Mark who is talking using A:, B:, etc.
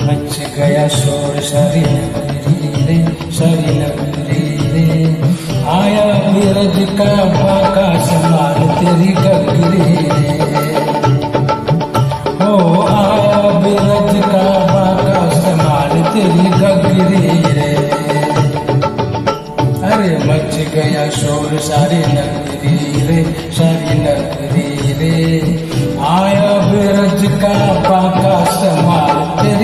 A: Much गया शोर सारी नगरी रे, सारी नगरी रे। आया बिरज का बाका संभाल तेरी गगरी रे। हो आया बिरज का बाका संभाल तेरी गगरी रे। अरे मच गया शोर सारी नगरी रे, सारी नगरी रे। आया बिरज का बाका संभाल तेरी